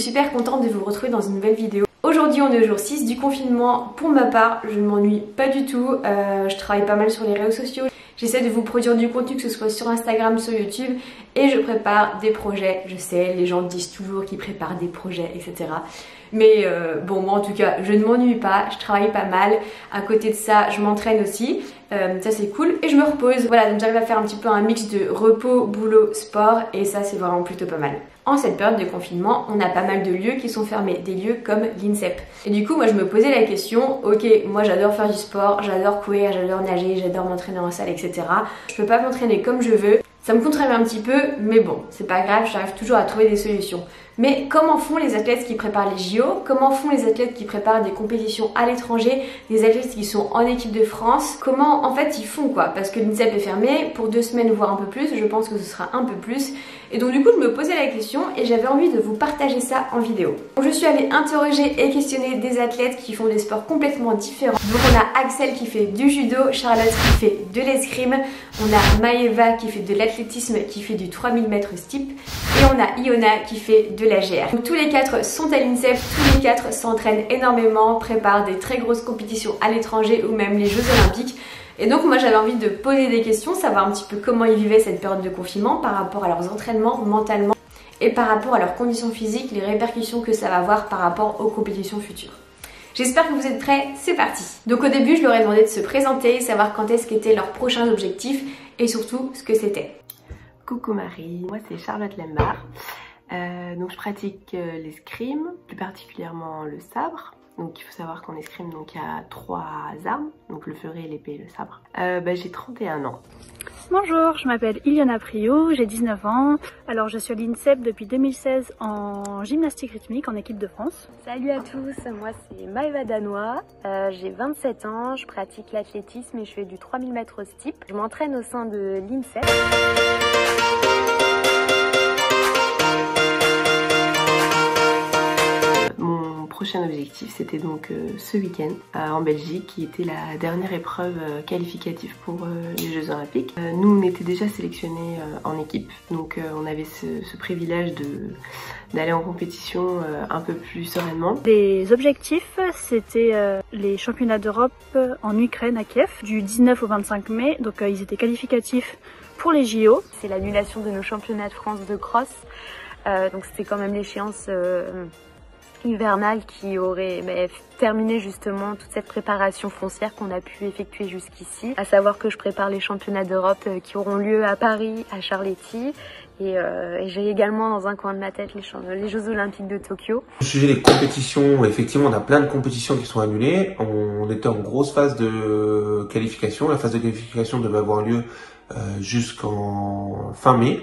super contente de vous retrouver dans une nouvelle vidéo. Aujourd'hui on est au jour 6 du confinement. Pour ma part, je ne m'ennuie pas du tout. Je travaille pas mal sur les réseaux sociaux. J'essaie de vous produire du contenu, que ce soit sur Instagram, sur YouTube, et je prépare des projets. Je sais, les gens disent toujours qu'ils préparent des projets, etc. Mais bon, moi en tout cas, je ne m'ennuie pas, je travaille pas mal. À côté de ça, je m'entraîne aussi, ça c'est cool, et je me repose. Voilà, donc j'arrive à faire un petit peu un mix de repos, boulot, sport, et ça c'est vraiment plutôt pas mal. En cette période de confinement, on a pas mal de lieux qui sont fermés, des lieux comme l'INSEP. Et du coup, moi je me posais la question, ok, moi j'adore faire du sport, j'adore courir, j'adore nager, j'adore m'entraîner en salle, etc. Je peux pas m'entraîner comme je veux, ça me contrarie un petit peu, mais bon, c'est pas grave, j'arrive toujours à trouver des solutions. Mais comment font les athlètes qui préparent les JO? Comment font les athlètes qui préparent des compétitions à l'étranger? Les athlètes qui sont en équipe de France? Comment en fait ils font quoi? Parce que l'INSEP est fermé pour 2 semaines voire un peu plus, je pense que ce sera un peu plus. Et donc du coup je me posais la question et j'avais envie de vous partager ça en vidéo. Donc je suis allée interroger et questionner des athlètes qui font des sports complètement différents. Donc on a Axel qui fait du judo, Charlotte qui fait de l'escrime, on a Maëva qui fait de l'athlétisme, qui fait du 3000 mètres steep, et on a Iona qui fait de la GR. Donc tous les 4 sont à l'INSEP, tous les 4 s'entraînent énormément, préparent des très grosses compétitions à l'étranger ou même les Jeux Olympiques. Et donc moi j'avais envie de poser des questions, savoir un petit peu comment ils vivaient cette période de confinement par rapport à leurs entraînements mentalement et par rapport à leurs conditions physiques, les répercussions que ça va avoir par rapport aux compétitions futures. J'espère que vous êtes prêts, c'est parti. Donc au début je leur ai demandé de se présenter, savoir quand est-ce qu'étaient leurs prochains objectifs et surtout ce que c'était. Coucou Marie, moi c'est Charlotte Lembar. Donc je pratique l'escrime, plus particulièrement le sabre. Donc il faut savoir qu'en escrime donc il y a 3 armes, donc le fleuret, l'épée et le sabre. J'ai 31 ans. Bonjour, je m'appelle Iliana Priou, j'ai 19 ans. Alors je suis à l'INSEP depuis 2016 en gymnastique rythmique en équipe de France. Salut à tous, moi c'est Maëva Danois, j'ai 27 ans, je pratique l'athlétisme et je fais du 3000 mètres steep. Je m'entraîne au sein de l'INSEP. Prochain objectif c'était donc ce week-end en Belgique qui était la dernière épreuve qualificative pour les Jeux Olympiques. Nous on était déjà sélectionnés en équipe, donc on avait ce privilège d'aller en compétition un peu plus sereinement. Les objectifs c'était les championnats d'Europe en Ukraine à Kiev du 19 au 25 mai, donc ils étaient qualificatifs pour les JO. C'est l'annulation de nos championnats de France de cross, donc c'était quand même l'échéance hivernale qui aurait terminé justement toute cette préparation foncière qu'on a pu effectuer jusqu'ici. À savoir que je prépare les championnats d'Europe qui auront lieu à Paris, à Charletti, et j'ai également dans un coin de ma tête les Jeux Olympiques de Tokyo. Au sujet des compétitions, effectivement on a plein de compétitions qui sont annulées. On était en grosse phase de qualification. La phase de qualification devait avoir lieu jusqu'en fin mai.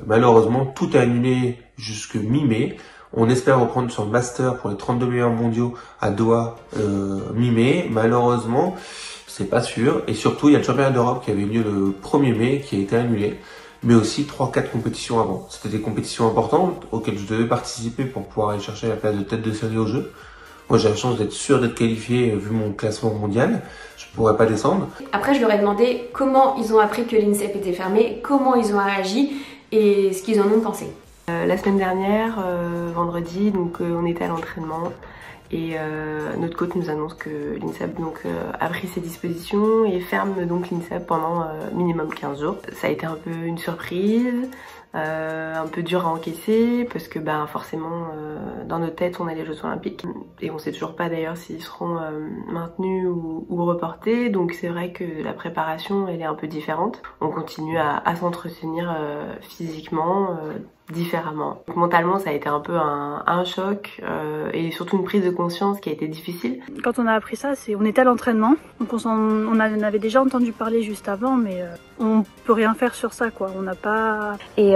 Malheureusement tout est annulé jusque mi-mai. On espère reprendre sur le master pour les 32 meilleurs mondiaux à Doha mi-mai. Malheureusement, c'est pas sûr. Et surtout, il y a le championnat d'Europe qui avait lieu le 1er mai qui a été annulé. Mais aussi 3-4 compétitions avant. C'était des compétitions importantes auxquelles je devais participer pour pouvoir aller chercher la place de tête de série au jeu. Moi, j'ai la chance d'être sûr d'être qualifié vu mon classement mondial. Je pourrais pas descendre. Après, je leur ai demandé comment ils ont appris que l'INSEP était fermé, comment ils ont réagi et ce qu'ils en ont pensé. La semaine dernière, vendredi, donc on était à l'entraînement et notre coach nous annonce que l'INSEP a pris ses dispositions et ferme donc l'INSEP pendant minimum 15 jours. Ça a été un peu une surprise, un peu dur à encaisser parce que forcément dans nos têtes on a les Jeux Olympiques et on sait toujours pas d'ailleurs s'ils seront maintenus ou reportés, donc c'est vrai que la préparation elle est un peu différente. On continue à s'entretenir physiquement différemment. Donc, mentalement ça a été un peu un choc et surtout une prise de conscience qui a été difficile. Quand on a appris ça, on était à l'entraînement, donc on en avait déjà entendu parler juste avant, mais on peut rien faire sur ça quoi, on n'a pas... Et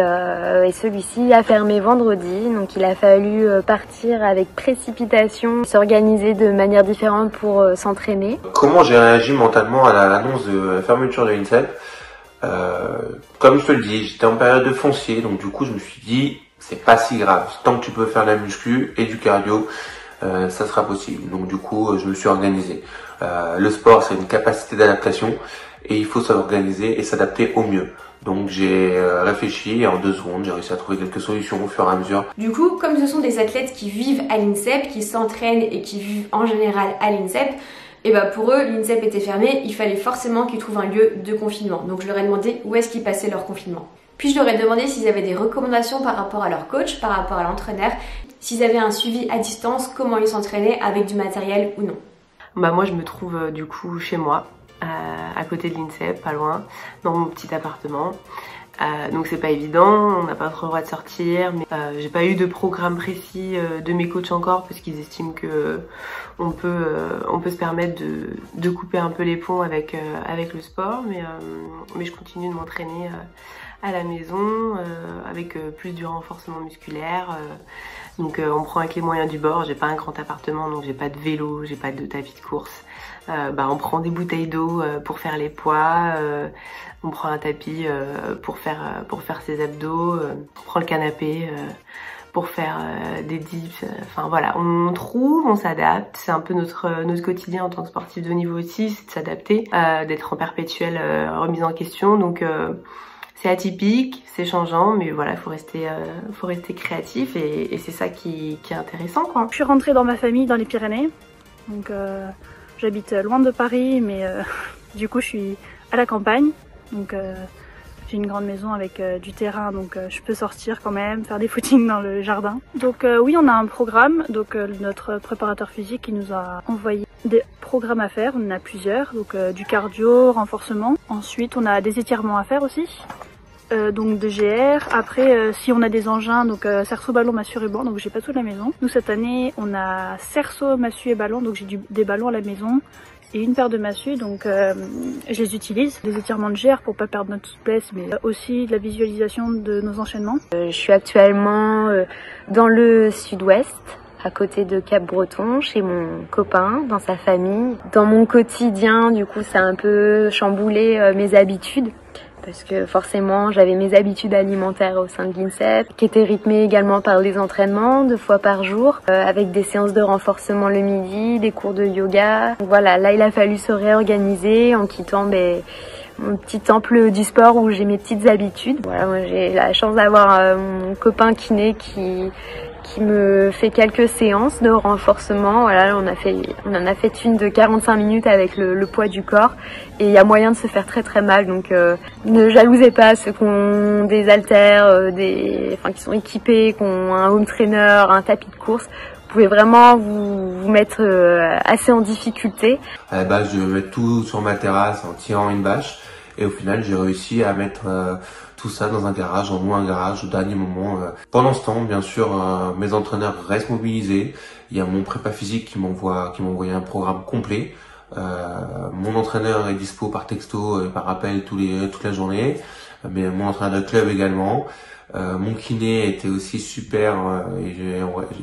celui-ci a fermé vendredi, donc il a fallu partir avec précipitation, s'organiser de manière différente pour s'entraîner. Comment j'ai réagi mentalement à l'annonce de la fermeture de l'INSEP? Comme je te le dis, j'étais en période de foncier, donc du coup je me suis dit c'est pas si grave, tant que tu peux faire de la muscu et du cardio, ça sera possible. Donc du coup, je me suis organisé. Le sport, c'est une capacité d'adaptation et il faut s'organiser et s'adapter au mieux. Donc j'ai réfléchi et en 2 secondes, j'ai réussi à trouver quelques solutions au fur et à mesure. Du coup, comme ce sont des athlètes qui vivent à l'INSEP, qui s'entraînent et qui vivent en général à l'INSEP, et bah pour eux, l'INSEP était fermé, il fallait forcément qu'ils trouvent un lieu de confinement. Donc je leur ai demandé où est-ce qu'ils passaient leur confinement. Puis je leur ai demandé s'ils avaient des recommandations par rapport à leur coach, par rapport à l'entraîneur, s'ils avaient un suivi à distance, comment ils s'entraînaient avec du matériel ou non. Bah moi je me trouve du coup chez moi, à côté de l'INSEP, pas loin, dans mon petit appartement. Donc c'est pas évident, on n'a pas trop le droit de sortir, mais j'ai pas eu de programme précis de mes coachs encore parce qu'ils estiment que on peut se permettre de couper un peu les ponts avec le sport, mais je continue de m'entraîner à la maison avec plus du renforcement musculaire. Donc on prend avec les moyens du bord. J'ai pas un grand appartement, donc j'ai pas de vélo, j'ai pas de tapis de course. On prend des bouteilles d'eau pour faire les poids. On prend un tapis pour faire ses abdos. On prend le canapé pour faire des dips. Enfin voilà, on trouve, on s'adapte. C'est un peu notre quotidien en tant que sportif de haut niveau aussi, c'est de s'adapter, d'être en perpétuelle remise en question. Donc c'est atypique, c'est changeant, mais voilà, faut rester créatif et c'est ça qui est intéressant, quoi. Je suis rentrée dans ma famille dans les Pyrénées, donc j'habite loin de Paris, mais du coup je suis à la campagne, donc j'ai une grande maison avec du terrain, donc je peux sortir quand même, faire des footings dans le jardin. Donc oui, on a un programme, donc notre préparateur physique qui nous a envoyé des programmes à faire, on en a plusieurs, donc du cardio, renforcement. Ensuite on a des étirements à faire aussi. Donc de GR, après si on a des engins, donc cerceau, ballon, massue, ruban, donc j'ai pas tout à la maison. Nous cette année on a cerceau, massue et ballon, donc j'ai des ballons à la maison et une paire de massues, donc je les utilise. Des étirements de GR pour pas perdre notre souplesse, mais aussi de la visualisation de nos enchaînements. Je suis actuellement dans le sud-ouest, à côté de Cap-Breton, chez mon copain, dans sa famille. Dans mon quotidien, du coup, ça a un peu chamboulé mes habitudes. Parce que forcément, j'avais mes habitudes alimentaires au sein de l'INSEP, qui étaient rythmées également par des entraînements 2 fois par jour, avec des séances de renforcement le midi, des cours de yoga. Donc voilà, là il a fallu se réorganiser en quittant mon petit temple du sport où j'ai mes petites habitudes. Voilà, moi j'ai la chance d'avoir mon copain kiné qui me fait quelques séances de renforcement. Voilà, on en a fait une de 45 minutes avec le poids du corps et il y a moyen de se faire très très mal, donc ne jalousez pas ceux qui ont des haltères, qui sont équipés, qui ont un home trainer, un tapis de course. Vous pouvez vraiment vous mettre assez en difficulté. À la base, je vais mettre tout sur ma terrasse en tirant une bâche et au final, j'ai réussi à mettre tout ça dans un garage, en un garage au dernier moment. Pendant ce temps, bien sûr, mes entraîneurs restent mobilisés. Il y a mon prépa physique qui m'a envoyé un programme complet. Mon entraîneur est dispo par texto et par appel toute la journée, mais mon entraîneur de club également. Mon kiné était aussi super et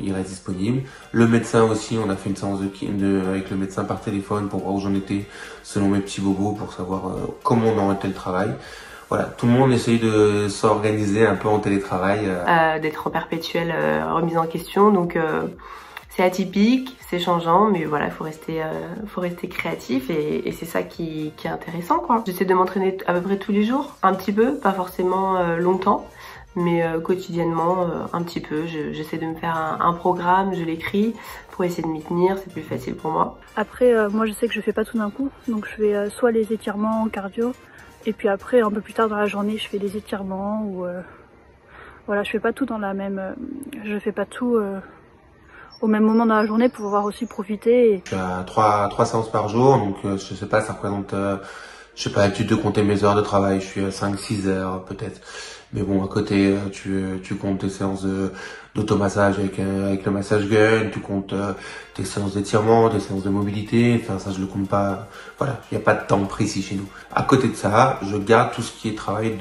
il reste disponible. Le médecin aussi, on a fait une séance avec le médecin par téléphone pour voir où j'en étais selon mes petits bobos, pour savoir comment on orientait le travail. Voilà, tout le monde essaye de s'organiser un peu en télétravail. D'être en perpétuelle remise en question, donc c'est atypique, c'est changeant, mais voilà, faut rester créatif et c'est ça qui est intéressant, quoi. J'essaie de m'entraîner à peu près tous les jours, un petit peu, pas forcément longtemps, mais quotidiennement un petit peu. J'essaie de me faire un programme, je l'écris pour essayer de m'y tenir, c'est plus facile pour moi. Après moi je sais que je fais pas tout d'un coup, donc je fais soit les étirements en cardio, et puis après un peu plus tard dans la journée je fais des étirements ou voilà, je fais pas tout dans la même, je fais pas tout au même moment dans la journée pour pouvoir aussi profiter. Je suis à 3 séances par jour, donc je sais pas, ça représente, je sais pas, l'habitude de compter mes heures de travail, je suis à 5-6 heures peut-être. Mais bon, à côté, tu comptes tes séances d'automassage avec le massage gun, tu comptes tes séances d'étirement, tes séances de mobilité, enfin ça je le compte pas, voilà, il n'y a pas de temps précis chez nous. À côté de ça, je garde tout ce qui est travail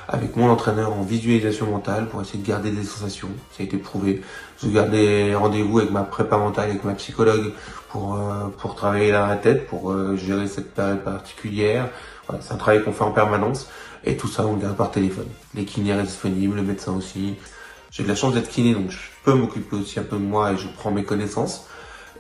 avec mon entraîneur en visualisation mentale pour essayer de garder des sensations, ça a été prouvé. Je garde des rendez-vous avec ma prépa mentale, avec ma psychologue pour travailler dans la tête, pour gérer cette période particulière. Voilà, c'est un travail qu'on fait en permanence et tout ça on le garde par téléphone. Les kinés restent disponibles, le médecin aussi. J'ai de la chance d'être kiné, donc peux m'occuper aussi un peu de moi et je prends mes connaissances.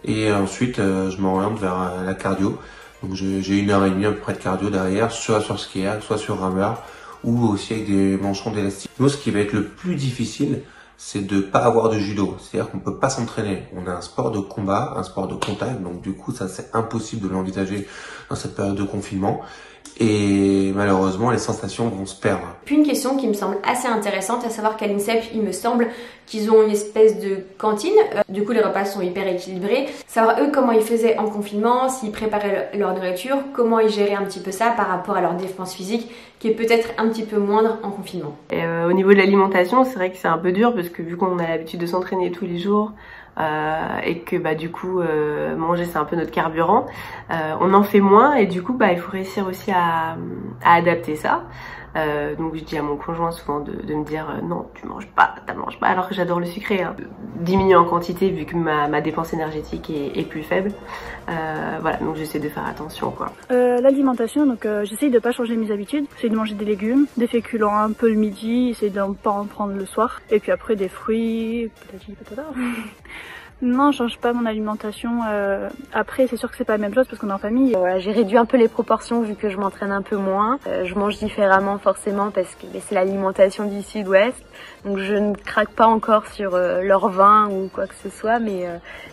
Et ensuite, je m'oriente vers la cardio. Donc j'ai 1h30 à peu près de cardio derrière, soit sur ski erg, soit sur rameur, ou aussi avec des manchons d'élastique. Nous, ce qui va être le plus difficile, c'est de pas avoir de judo. C'est-à-dire qu'on peut pas s'entraîner. On a un sport de combat, un sport de contact, donc du coup, ça c'est impossible de l'envisager dans cette période de confinement. Et malheureusement, les sensations vont se perdre. Puis une question qui me semble assez intéressante, à savoir qu'à l'INSEP, il me semble qu'ils ont une espèce de cantine. Du coup, les repas sont hyper équilibrés. Savoir eux comment ils faisaient en confinement, s'ils préparaient leur nourriture, comment ils géraient un petit peu ça par rapport à leur défense physique, qui est peut-être un petit peu moindre en confinement. Et au niveau de l'alimentation, c'est vrai que c'est un peu dur parce que vu qu'on a l'habitude de s'entraîner tous les jours, et que du coup manger c'est un peu notre carburant, on en fait moins et du coup il faut réussir aussi à adapter ça. Donc je dis à mon conjoint souvent de me dire non, tu manges pas, alors que j'adore le sucré, hein. Diminuer en quantité vu que ma dépense énergétique est plus faible. Voilà, donc j'essaie de faire attention quoi. L'alimentation, donc j'essaye de pas changer mes habitudes, j'essaie de manger des légumes, des féculents un peu le midi, j'essaie de ne pas en prendre le soir, et puis après des fruits, patata. Non, je change pas mon alimentation. Après, c'est sûr que c'est pas la même chose parce qu'on est en famille. Voilà, j'ai réduit un peu les proportions vu que je m'entraîne un peu moins. Je mange différemment forcément parce que c'est l'alimentation du Sud-Ouest. Donc je ne craque pas encore sur leur vin ou quoi que ce soit, mais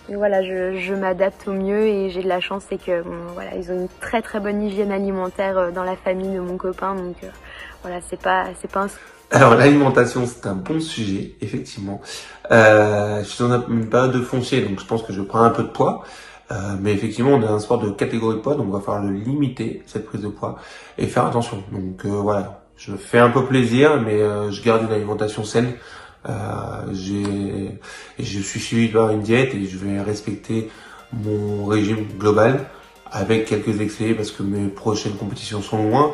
voilà, je m'adapte au mieux et j'ai de la chance, c'est que voilà, ils ont une très très bonne hygiène alimentaire dans la famille de mon copain. Donc voilà, c'est pas un... Alors l'alimentation c'est un bon sujet, effectivement. Je suis dans une période de foncier, donc je pense que je prends un peu de poids. Mais effectivement on est un sport de catégorie de poids, donc on va falloir le limiter, cette prise de poids, et faire attention. Donc voilà, je fais un peu plaisir, mais je garde une alimentation saine. Je suis suivi par une diète et je vais respecter mon régime global avec quelques excès parce que mes prochaines compétitions sont loin.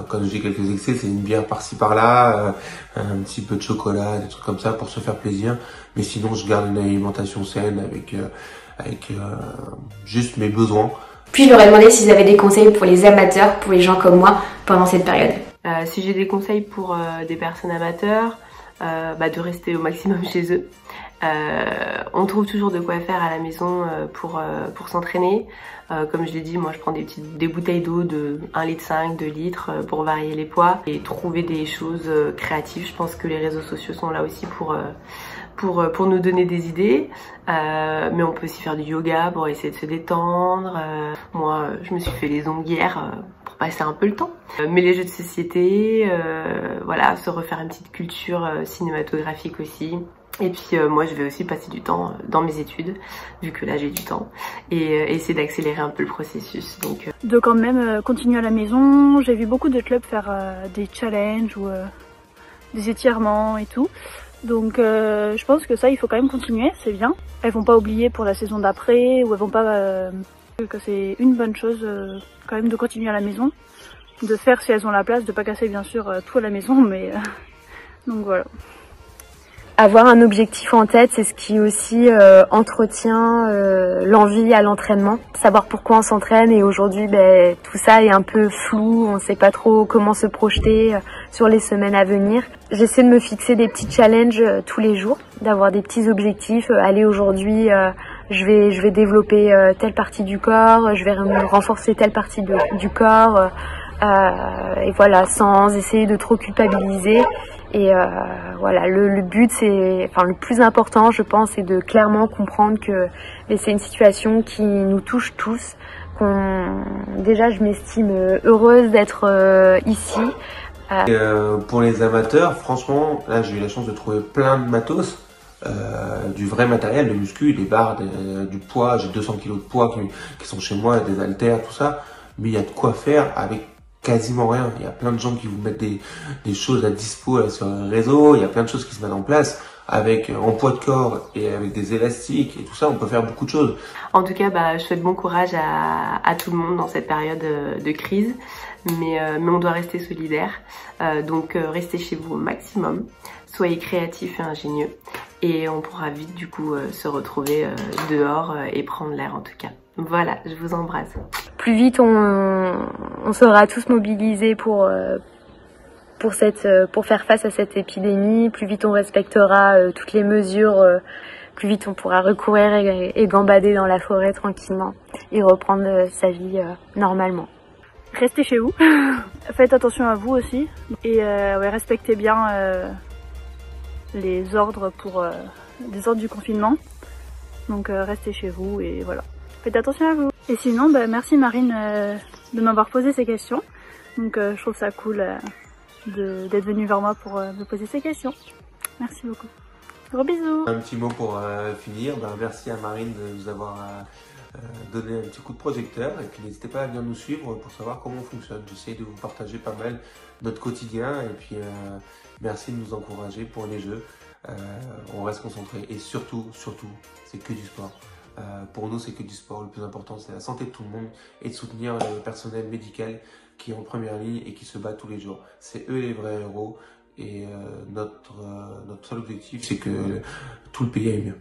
Quand je dis quelques excès, c'est une bière par-ci par-là, un petit peu de chocolat, des trucs comme ça pour se faire plaisir. Mais sinon, je garde une alimentation saine avec juste mes besoins. Puis je leur ai demandé s'ils avaient des conseils pour les amateurs, pour les gens comme moi, pendant cette période. Si j'ai des conseils pour des personnes amateurs, de rester au maximum chez eux. On trouve toujours de quoi faire à la maison pour s'entraîner. Comme je l'ai dit, moi je prends des bouteilles d'eau de 1,5 litre, 2 litres pour varier les poids et trouver des choses créatives. Je pense que les réseaux sociaux sont là aussi pour nous donner des idées. Mais on peut aussi faire du yoga pour essayer de se détendre. Moi je me suis fait les ongles hier pour passer un peu le temps. Mais les jeux de société, voilà, se refaire une petite culture cinématographique aussi. Et puis moi je vais aussi passer du temps dans mes études, vu que là j'ai du temps, et essayer d'accélérer un peu le processus. Donc de quand même continuer à la maison. J'ai vu beaucoup de clubs faire des challenges ou des étirements et tout. Donc je pense que ça il faut quand même continuer, c'est bien. Elles vont pas oublier pour la saison d'après, ou elles vont pas... que c'est une bonne chose quand même de continuer à la maison. De faire si elles ont la place, de pas casser bien sûr tout à la maison, mais... donc voilà. Avoir un objectif en tête, c'est ce qui aussi entretient l'envie à l'entraînement. Savoir pourquoi on s'entraîne, et aujourd'hui tout ça est un peu flou, on ne sait pas trop comment se projeter sur les semaines à venir. J'essaie de me fixer des petits challenges tous les jours, d'avoir des petits objectifs. Allez, aujourd'hui je vais développer telle partie du corps, je vais renforcer telle partie du corps, et voilà, sans essayer de trop culpabiliser. Et voilà, le but, le plus important, je pense, c'est de clairement comprendre que c'est une situation qui nous touche tous. Déjà, je m'estime heureuse d'être ici. Pour les amateurs, franchement, là, j'ai eu la chance de trouver plein de matos, du vrai matériel, de muscu, des barres, du poids. J'ai 200 kg de poids qui sont chez moi, des haltères, tout ça. Mais il y a de quoi faire avec quasiment rien. Il y a plein de gens qui vous mettent des choses à dispo sur les réseaux. Il y a plein de choses qui se mettent en place en poids de corps et avec des élastiques et tout ça. On peut faire beaucoup de choses. En tout cas, je souhaite bon courage à tout le monde dans cette période de crise. Mais on doit rester solidaire. Donc restez chez vous au maximum. Soyez créatifs et ingénieux. Et on pourra vite du coup se retrouver dehors et prendre l'air en tout cas. Voilà, je vous embrasse. Plus vite on sera tous mobilisés pour pour faire face à cette épidémie. Plus vite on respectera toutes les mesures, plus vite on pourra recourir et gambader dans la forêt tranquillement et reprendre sa vie normalement. Restez chez vous, faites attention à vous aussi et ouais, respectez bien les ordres les ordres du confinement. Donc restez chez vous et voilà, faites attention à vous. Et sinon, merci Marine de m'avoir posé ces questions. Donc je trouve ça cool d'être venue vers moi pour me poser ces questions. Merci beaucoup. Gros bisous. Un petit mot pour finir. Merci à Marine de nous avoir donné un petit coup de projecteur. Et puis n'hésitez pas à venir nous suivre pour savoir comment on fonctionne. J'essaie de vous partager pas mal notre quotidien. Et puis merci de nous encourager pour les jeux. On reste concentré. Et surtout, c'est que du sport. Pour nous, c'est que du sport. Le plus important, c'est la santé de tout le monde et de soutenir le personnel médical qui est en première ligne et qui se bat tous les jours. C'est eux les vrais héros. Et notre seul objectif, c'est que tout le pays aille mieux.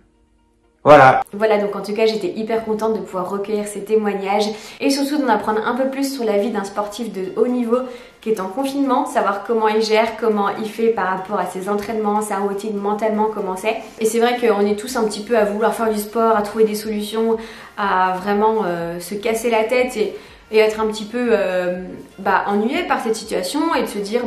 Voilà. Voilà, donc en tout cas, j'étais hyper contente de pouvoir recueillir ces témoignages et surtout d'en apprendre un peu plus sur la vie d'un sportif de haut niveau qui est en confinement, savoir comment il gère, comment il fait par rapport à ses entraînements, sa routine mentalement, comment c'est. Et c'est vrai qu'on est tous un petit peu à vouloir faire du sport, à trouver des solutions, à vraiment se casser la tête et être un petit peu ennuyé par cette situation et de se dire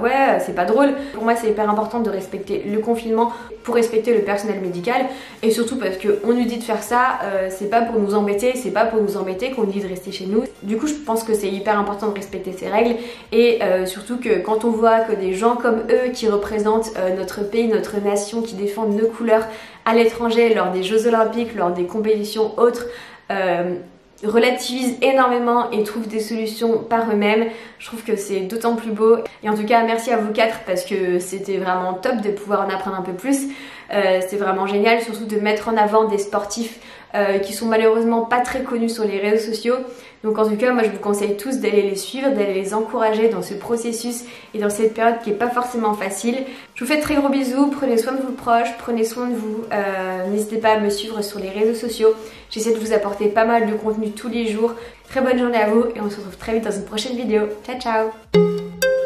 ouais, c'est pas drôle. Pour moi, c'est hyper important de respecter le confinement pour respecter le personnel médical et surtout parce qu'on nous dit de faire ça, c'est pas pour nous embêter, qu'on nous dit de rester chez nous. Du coup, je pense que c'est hyper important de respecter ces règles et surtout que quand on voit que des gens comme eux qui représentent notre pays, notre nation, qui défendent nos couleurs à l'étranger lors des Jeux Olympiques, lors des compétitions autres, relativisent énormément et trouvent des solutions par eux-mêmes. Je trouve que c'est d'autant plus beau. Et en tout cas, merci à vous quatre parce que c'était vraiment top de pouvoir en apprendre un peu plus. C'est vraiment génial, surtout de mettre en avant des sportifs qui sont malheureusement pas très connus sur les réseaux sociaux. Donc en tout cas, moi je vous conseille tous d'aller les suivre, d'aller les encourager dans ce processus et dans cette période qui est pas forcément facile. Je vous fais de très gros bisous, prenez soin de vos proches, prenez soin de vous. N'hésitez pas à me suivre sur les réseaux sociaux. J'essaie de vous apporter pas mal de contenu tous les jours. Très bonne journée à vous et on se retrouve très vite dans une prochaine vidéo. Ciao ciao.